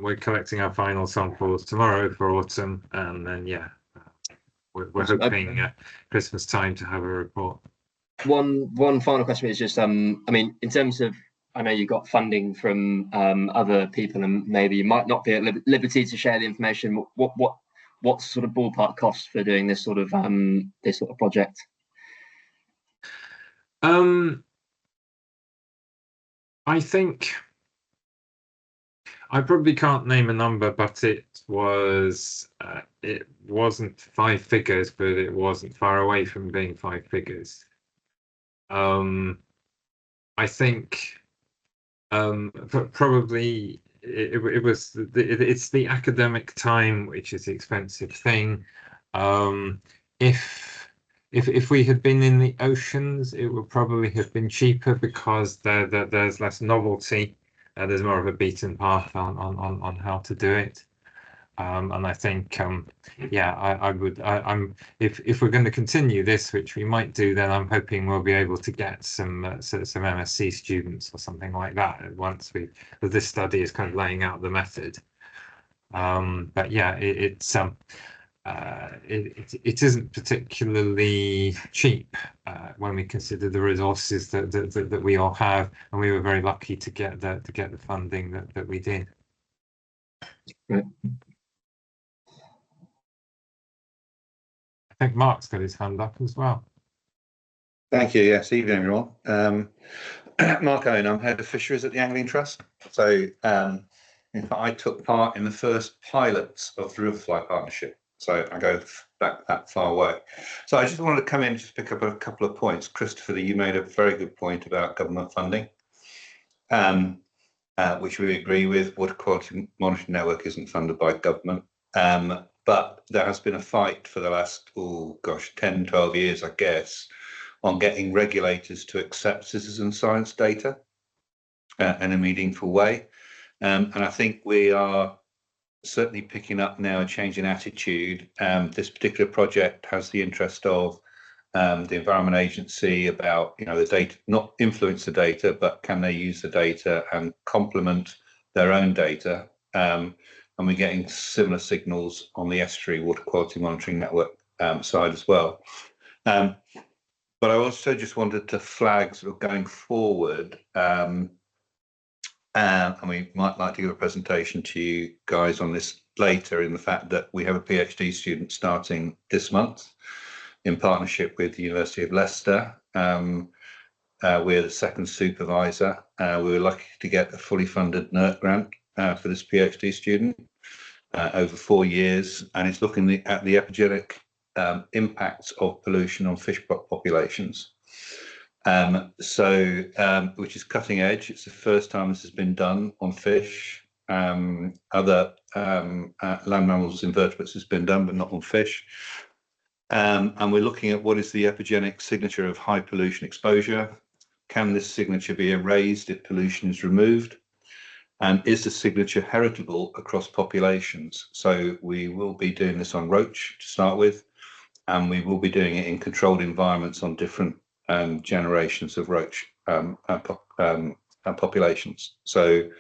we're collecting our final samples tomorrow for autumn, and then yeah, we're hoping Christmas time to have a report. One final question is just, I mean, in terms of, I know you got funding from other people, and maybe you might not be at liberty to share the information. What sort of ballpark costs for doing this sort of project? I think I probably can't name a number, but it wasn't 5 figures, but it wasn't far away from being 5 figures. I think probably it's the academic time, which is the expensive thing. If we had been in the oceans, it would probably have been cheaper because there's less novelty. There's more of a beaten path on how to do it. And I think, yeah, if we're going to continue this, which we might do, then I'm hoping we'll be able to get some MSc students or something like that once this study is kind of laying out the method. But yeah, it isn't particularly cheap when we consider the resources that we all have, and we were very lucky to get the funding that we did. Right. I think Mark's got his hand up as well. Thank you. Yes, evening everyone. Mark Owen, I'm head of fisheries at the Angling Trust. So in fact, I took part in the first pilots of the Riverfly Partnership. So I go back that far away. So I just wanted to come in and just pick up a couple of points. Christopher, you made a very good point about government funding, which we agree with. Water Quality Monitoring Network isn't funded by government. But there has been a fight for the last, 10, 12 years, I guess, on getting regulators to accept citizen science data in a meaningful way. And I think we are certainly picking up now a change in attitude. This particular project has the interest of the Environment Agency about, the data, not influence the data, but can they use the data and complement their own data? And we're getting similar signals on the estuary Water Quality Monitoring Network side as well. But I also just wanted to flag sort of going forward, and we might like to give a presentation to you guys on this later, in the fact that we have a PhD student starting this month in partnership with the University of Leicester. We're the second supervisor. We were lucky to get a fully funded NERC grant for this PhD student over 4 years, and it's looking at the epigenic impacts of pollution on fish populations. Which is cutting edge. It's the first time this has been done on fish. Other land mammals, invertebrates has been done, but not on fish. And we're looking at what is the epigenic signature of high pollution exposure. Can this signature be erased if pollution is removed? And is the signature heritable across populations? So we will be doing this on roach to start with, and we will be doing it in controlled environments on different generations of roach populations. So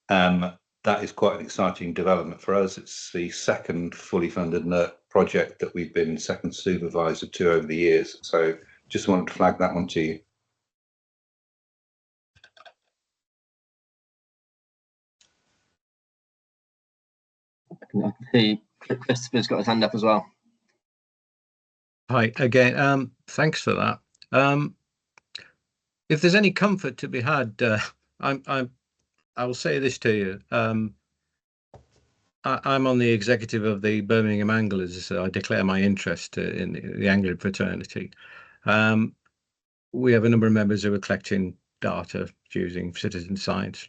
that is quite an exciting development for us. It's the second fully funded NERC project that we've been second supervisor to over the years. So just wanted to flag that one to you. I can see Christopher's got his hand up as well. Hi again. Thanks for that. If there's any comfort to be had, I will say this to you. I'm on the executive of the Birmingham Anglers, so I declare my interest in the angling fraternity. We have a number of members who are collecting data using citizen science,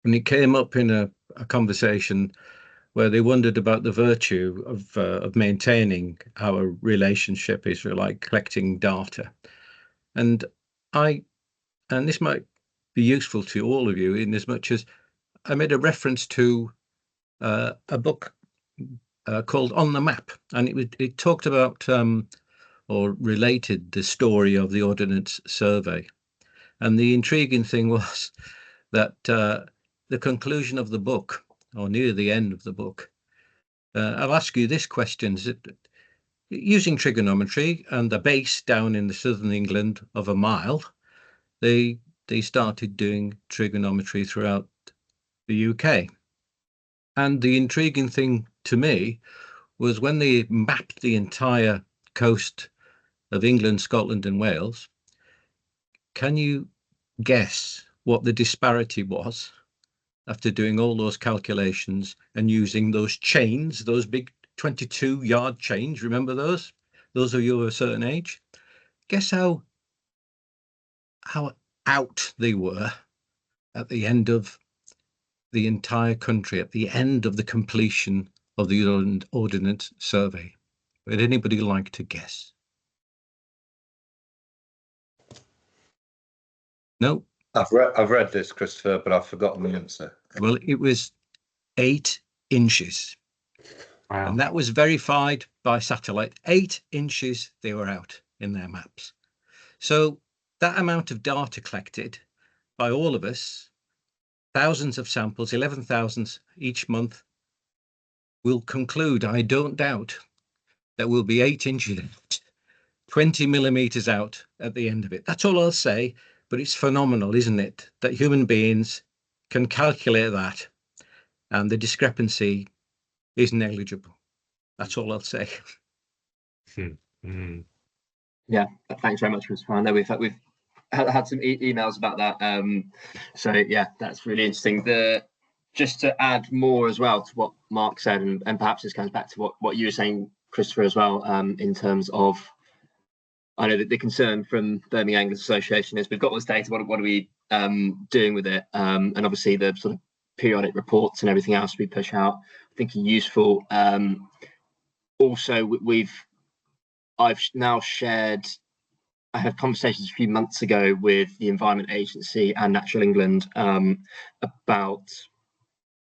and it came up in a conversation where they wondered about the virtue of maintaining our relationship, is like collecting data. And this might be useful to all of you, in as much as I made a reference to a book called On the Map, and it talked about or related the story of the Ordnance Survey. And the intriguing thing was that the conclusion of the book, or near the end of the book, I'll ask you this question: using trigonometry and a base down in the southern England of a mile, they started doing trigonometry throughout the UK. And the intriguing thing to me was when they mapped the entire coast of England, Scotland and Wales, can you guess what the disparity was after doing all those calculations and using those chains, those big 22-yard chains? Remember those? Those of you of a certain age? Guess how out they were at the end of the entire country, at the end of the completion of the Ordnance Survey. Would anybody like to guess? No? I've read this, Christopher, but I've forgotten the answer. Well, it was 8 inches. Wow. And that was verified by satellite. 8 inches they were out in their maps. So that amount of data collected by all of us, thousands of samples, 11,000 each month, will conclude, I don't doubt, that will be 8 inches out, 20 millimeters out at the end of it. That's all I'll say, but it's phenomenal, isn't it, that human beings can calculate that and the discrepancy is negligible. That's all I'll say. Yeah, thanks very much, Mr. I know we've had some emails about that. So yeah, that's really interesting. Just to add more as well to what Mark said, and perhaps this comes back to what you were saying, Christopher, as well, in terms of, I know that the concern from Birmingham Anglers Association is we've got this data, what are we doing with it? And obviously the sort of periodic reports and everything else we push out, I think are useful. Also, I've now shared, I had conversations a few months ago with the Environment Agency and Natural England about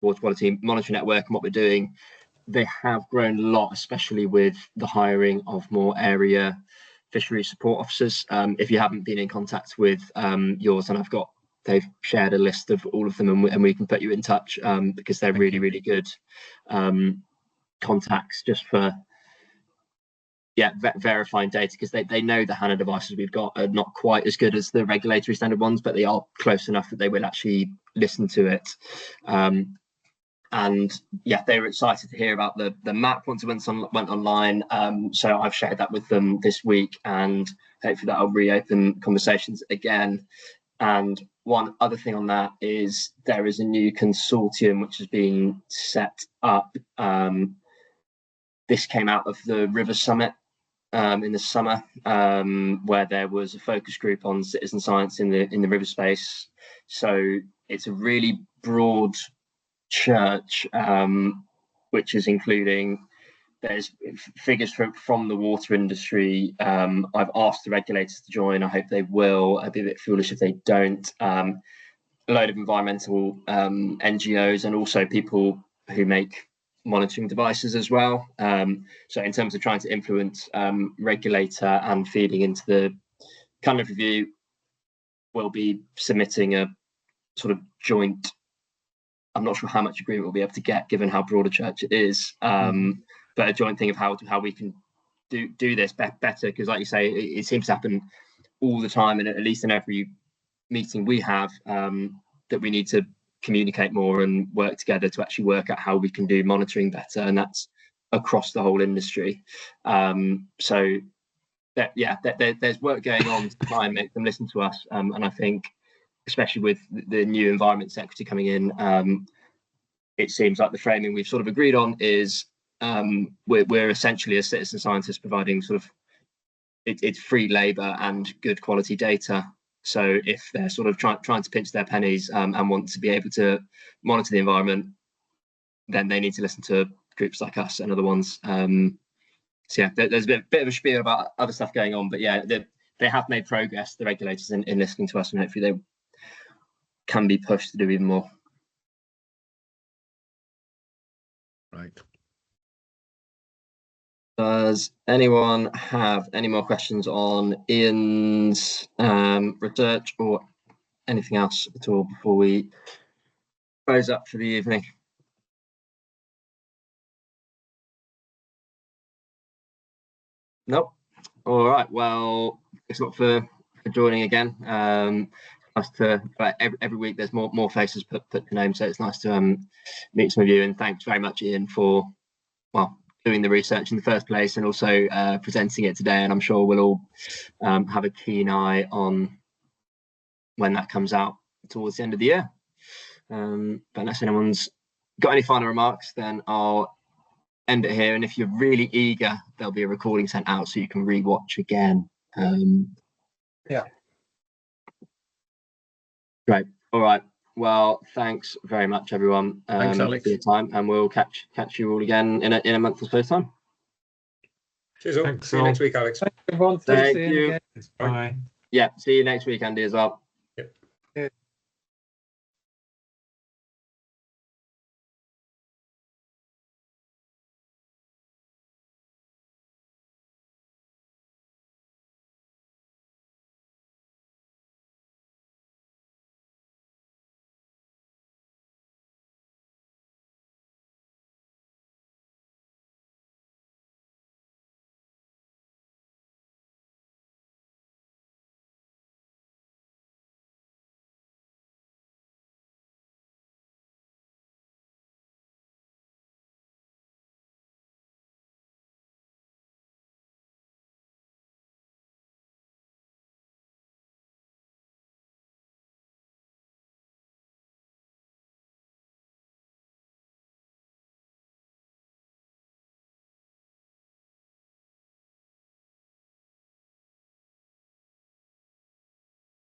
water quality monitoring network and what we're doing. They have grown a lot, especially with the hiring of more area fisheries support officers. If you haven't been in contact with yours, and they've shared a list of all of them, and we can put you in touch because they're really, really good contacts just for verifying data, because they know the HANA devices we've got are not quite as good as the regulatory standard ones, but they are close enough that they will actually listen to it. And yeah, they were excited to hear about the map once it went online. So I've shared that with them this week, and hopefully that'll reopen conversations again. And one other thing on that is there is a new consortium which has been set up. This came out of the River Summit in the summer, where there was a focus group on citizen science in the river space. So it's a really broad church, which is including, there's figures from the water industry. I've asked the regulators to join. I hope they will. I'd be a bit foolish if they don't. A load of environmental NGOs, and also people who make monitoring devices as well. So in terms of trying to influence regulator and feeding into the kind of review, we'll be submitting a sort of joint, I'm not sure how much agreement we'll be able to get given how broad a church it is, but a joint thing of how we can do this better, because like you say, it seems to happen all the time, and at least in every meeting we have, that we need to communicate more and work together to actually work out how we can do monitoring better, and that's across the whole industry. So there's work going on to try and make them listen to us, and I think especially with the new Environment Secretary coming in, it seems like the framing we've sort of agreed on is we're essentially, as citizen scientists, providing sort of it's free labour and good quality data. So if they're sort of trying to pinch their pennies and want to be able to monitor the environment, then they need to listen to groups like us and other ones. So yeah, there's a bit of a spiel about other stuff going on, but yeah, they have made progress, the regulators, in listening to us, and hopefully they can be pushed to do even more. Right. Does anyone have any more questions on Ian's research or anything else at all before we close up for the evening? Nope. All right. Well, thanks a lot for joining again. Nice to, every week there's more faces put the name, so it's nice to meet some of you. And thanks very much, Ian, for doing the research in the first place, and also presenting it today. And I'm sure we'll all have a keen eye on when that comes out towards the end of the year. But unless anyone's got any final remarks, then I'll end it here. And if you're really eager, there'll be a recording sent out so you can rewatch again. Yeah. Great. All right. Well, thanks very much, everyone, Thanks, Alex, for your time, and we'll catch you all again in a month or so's time. Cheers all. See you next week, Alex. Thanks, everyone. Thank you. Again. Bye. Yeah, see you next week, Andy, as well.